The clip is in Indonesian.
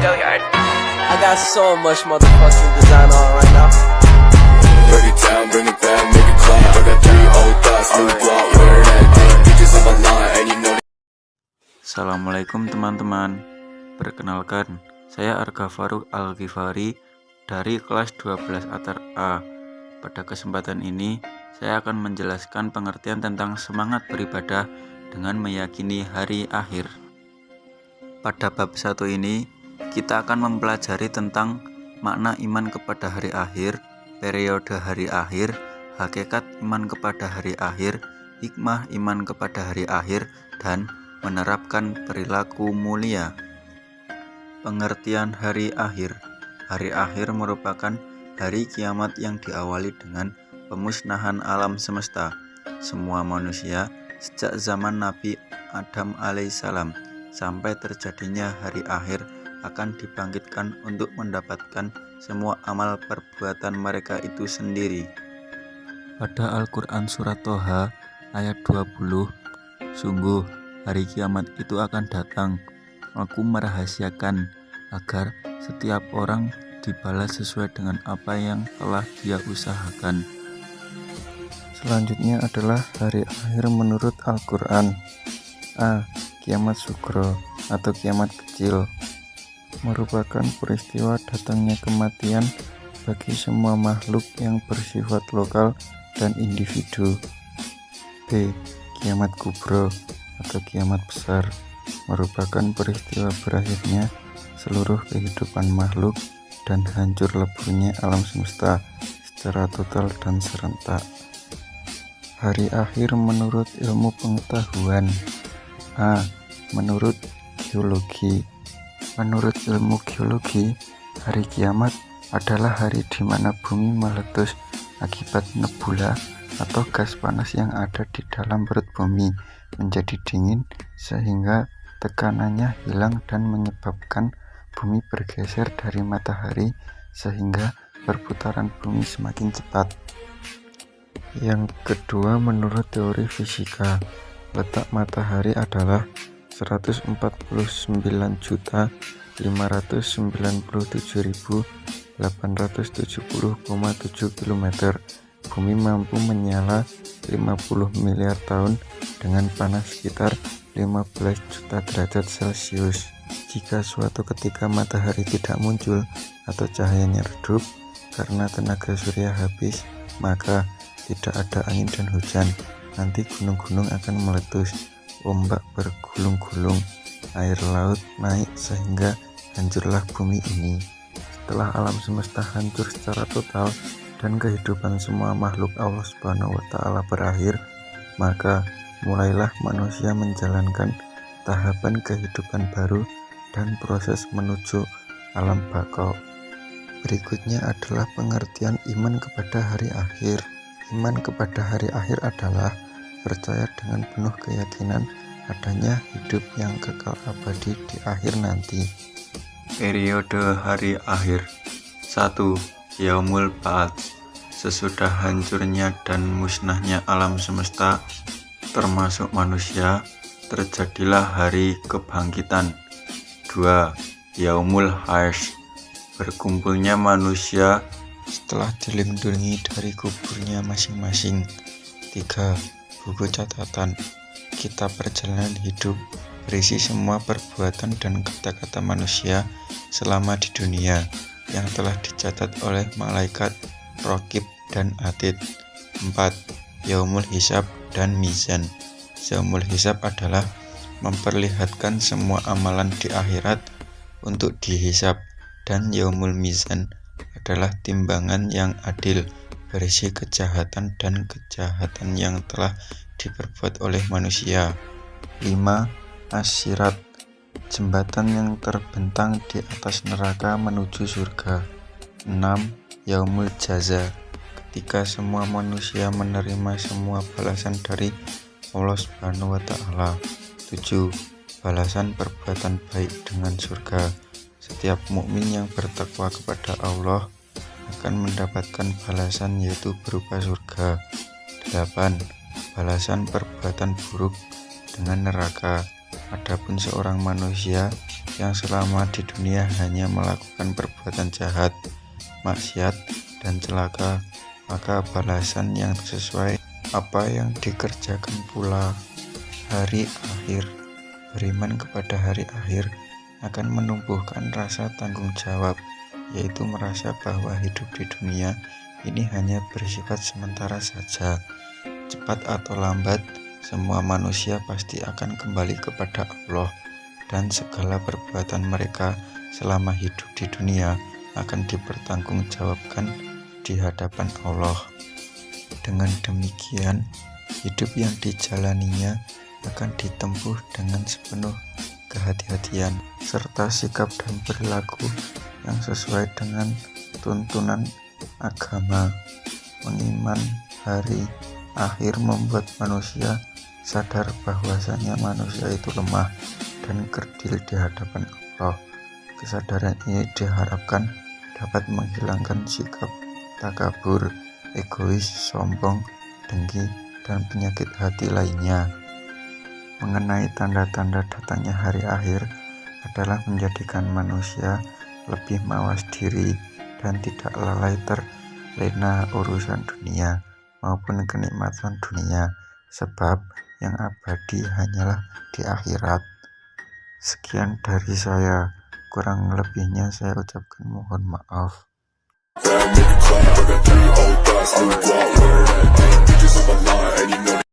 I got so much motherfucking design on right now. Break it down, bring it back, make it clap. I got 3 old thoughts, new block, where that day. Bitches on my line, and you know. Assalamualaikum teman-teman. Perkenalkan, saya Arga Faruk Al-Ghifari dari kelas 12 Atar A. Pada kesempatan ini, saya akan menjelaskan pengertian tentang semangat beribadah dengan meyakini hari akhir. Pada bab 1 ini, kita akan mempelajari tentang makna iman kepada hari akhir, periode hari akhir, hakikat iman kepada hari akhir, hikmah iman kepada hari akhir, dan menerapkan perilaku mulia. Pengertian hari akhir. Hari akhir merupakan hari kiamat yang diawali dengan pemusnahan alam semesta. Semua manusia sejak zaman Nabi Adam alaihissalam sampai terjadinya hari akhir akan dibangkitkan untuk mendapatkan semua amal perbuatan mereka itu sendiri. Pada Al-Quran Surat Toha ayat 20, sungguh hari kiamat itu akan datang. Aku merahasiakan agar setiap orang dibalas sesuai dengan apa yang telah dia usahakan. Selanjutnya adalah hari akhir menurut Al-Quran. A. Kiamat sugro atau kiamat kecil merupakan peristiwa datangnya kematian bagi semua makhluk yang bersifat lokal dan individu. B. Kiamat kubro atau kiamat besar merupakan peristiwa berakhirnya seluruh kehidupan makhluk dan hancur leburnya alam semesta secara total dan serentak. Hari akhir menurut ilmu pengetahuan. A. Menurut geologi. Menurut ilmu geologi, hari kiamat adalah hari di mana bumi meletus akibat nebula atau gas panas yang ada di dalam perut bumi menjadi dingin sehingga tekanannya hilang dan menyebabkan bumi bergeser dari matahari sehingga perputaran bumi semakin cepat. Yang kedua, menurut teori fisika, letak matahari adalah 149.897.870,7 km. Bumi mampu menyala 50 miliar tahun dengan panas sekitar 15 juta derajat Celcius. Jika suatu ketika matahari tidak muncul atau cahayanya redup karena tenaga surya habis, maka tidak ada angin dan hujan. Nanti gunung-gunung akan meletus, ombak bergulung-gulung, air laut naik sehingga hancurlah bumi ini. Setelah alam semesta hancur secara total dan kehidupan semua makhluk Allah Subhanahu wa Ta'ala berakhir, maka mulailah manusia menjalankan tahapan kehidupan baru dan proses menuju alam baka. Berikutnya adalah pengertian iman kepada hari akhir. Iman kepada hari akhir adalah percaya dengan penuh keyakinan adanya hidup yang kekal abadi di akhir nanti. Periode hari akhir. 1. Yaumul Ba'ats. Sesudah hancurnya dan musnahnya alam semesta termasuk manusia, terjadilah hari kebangkitan. 2. Yaumul Hasyr. Berkumpulnya manusia setelah dilindungi dari kuburnya masing-masing. 3. Buku catatan. Kitab perjalanan hidup berisi semua perbuatan dan kata-kata manusia selama di dunia yang telah dicatat oleh malaikat Raqib dan Atid. 4. Yaumul Hisab dan Mizan. Yaumul Hisab adalah memperlihatkan semua amalan di akhirat untuk dihisab, dan Yaumul Mizan adalah timbangan yang adil berisi kejahatan dan kejahatan yang telah diperbuat oleh manusia. 5. As-Sirat. Jembatan yang terbentang di atas neraka menuju surga. 6. Yaumul Jaza. Ketika semua manusia menerima semua balasan dari Allah Subhanahu wa Ta'ala. 7. Balasan perbuatan baik dengan surga. Setiap mukmin yang bertakwa kepada Allah akan mendapatkan balasan yaitu berupa surga. 8. Balasan perbuatan buruk dengan neraka Adapun seorang manusia yang selama di dunia hanya melakukan perbuatan jahat, maksiat, dan celaka, maka balasan yang sesuai apa yang dikerjakan pula. Hari akhir. Beriman kepada hari akhir akan menumbuhkan rasa tanggung jawab, yaitu merasa bahwa hidup di dunia ini hanya bersifat sementara saja. Cepat atau lambat, semua manusia pasti akan kembali kepada Allah, dan segala perbuatan mereka selama hidup di dunia akan dipertanggungjawabkan di hadapan Allah. Dengan demikian, hidup yang dijalaninya akan ditempuh dengan sepenuh kehati-hatian serta sikap dan perilaku yang sesuai dengan tuntunan agama. Mengiman hari akhir membuat manusia sadar bahwasanya manusia itu lemah dan kerdil di hadapan Allah. Kesadaran ini diharapkan dapat menghilangkan sikap takabur, egois, sombong, dengki, dan penyakit hati lainnya. Mengenai tanda-tanda datangnya hari akhir adalah menjadikan manusia lebih mawas diri dan tidak lalai terlena urusan dunia maupun kenikmatan dunia, sebab yang abadi hanyalah di akhirat. Sekian dari saya, kurang lebihnya saya ucapkan mohon maaf. Make it clap, I got 3 old thoughts, new guap, where that thing, bitches on my line, and you know